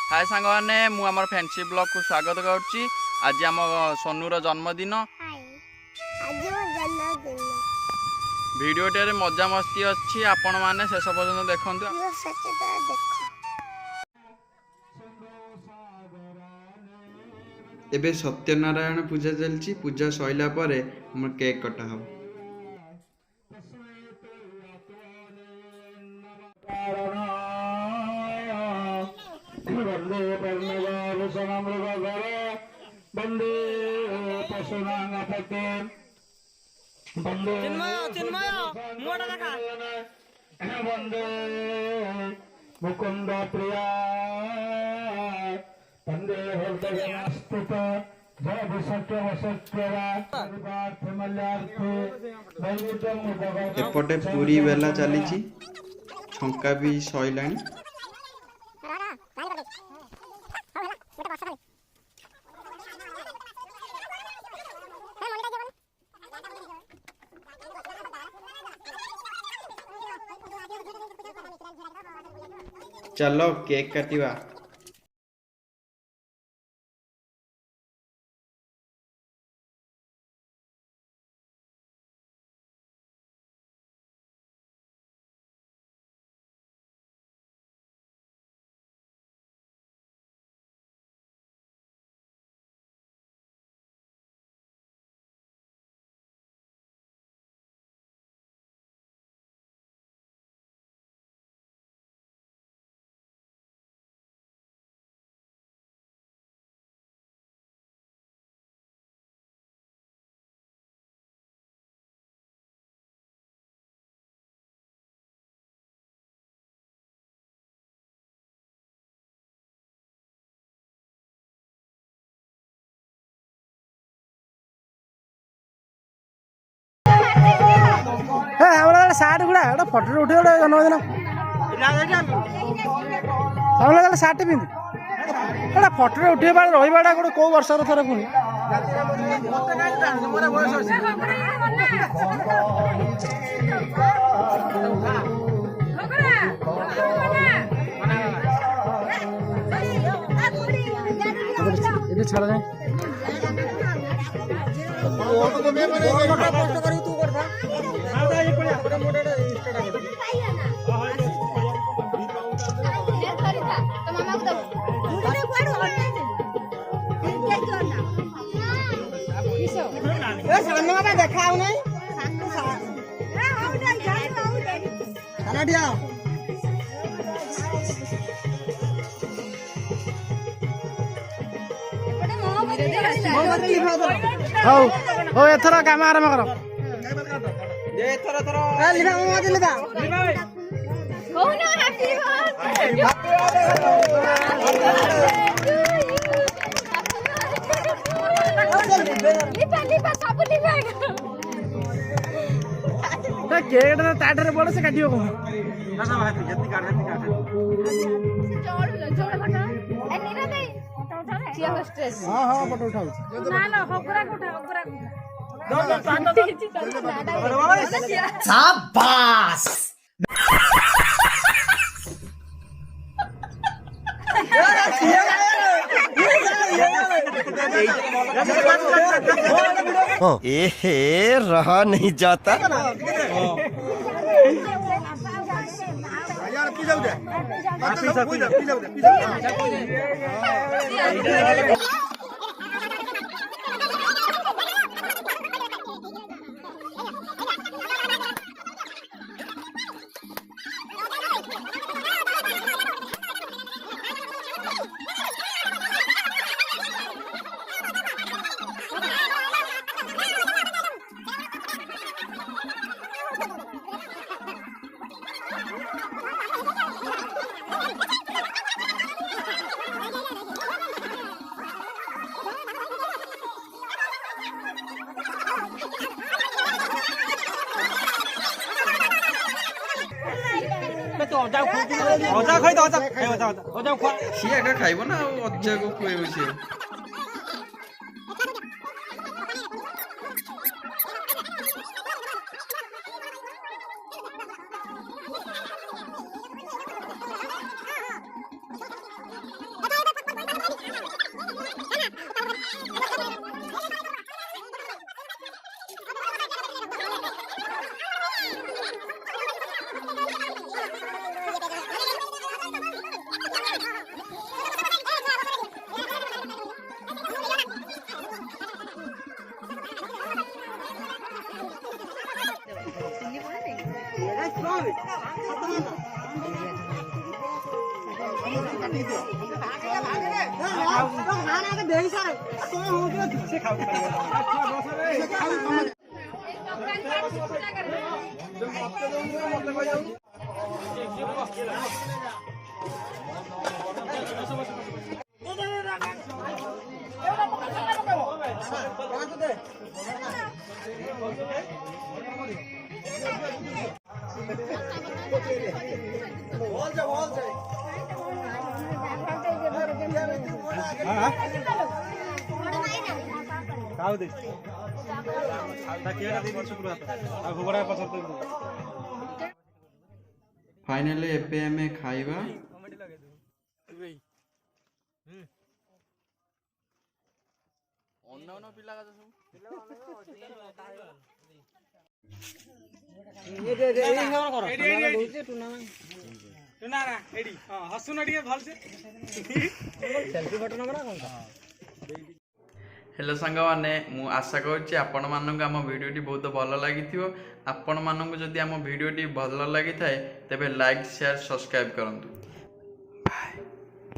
हाय सांग मैंने मुझे फ्रेंडशिप ब्लॉग को स्वागत करुच्ची। आज आम सोनूर जन्मदिन। भिडियोटे मजा मस्ती अच्छी आपण मैंने शेष पर्यटन देखु। एबे सत्यनारायण पूजा चलती। पूजा सैला परे हम केक कटा हम। मुकुंद प्रिया वंदे हृदयस्थित जय सत्य एपटे पूरी बेला चली छंका भी सैला। चलो केक काटिबा। सार्ट गुड़ा फटो उठे गोटे जन्मदिन सार्ट पिंधि गोटे फटो उठे रहा गोटे कौ वर्ष थर पुणी छाड़ा जाए देखा हो एथर काम आरंभ कर केक ताटे बड़ से काट हाँ हाँ फोटो उठाऊ शाबाश ए रहा नहीं जाता। अजा खाई अजा सी एका खाइब ना अजा को खुएब सी। ଫାଇନାଲି ଏବେ ଆମେ ଖାଇବା। ଅନ୍ୟ ପିଲା ସବୁ हेलो सांग मैंने मु आशा करुच्ची आपण मानक आम भिडियोटी बहुत भल लगी आपण मानक जदि आम भिडियोटी भल लगी थाए तेबे लाइक शेयर सब्सक्राइब करंतु।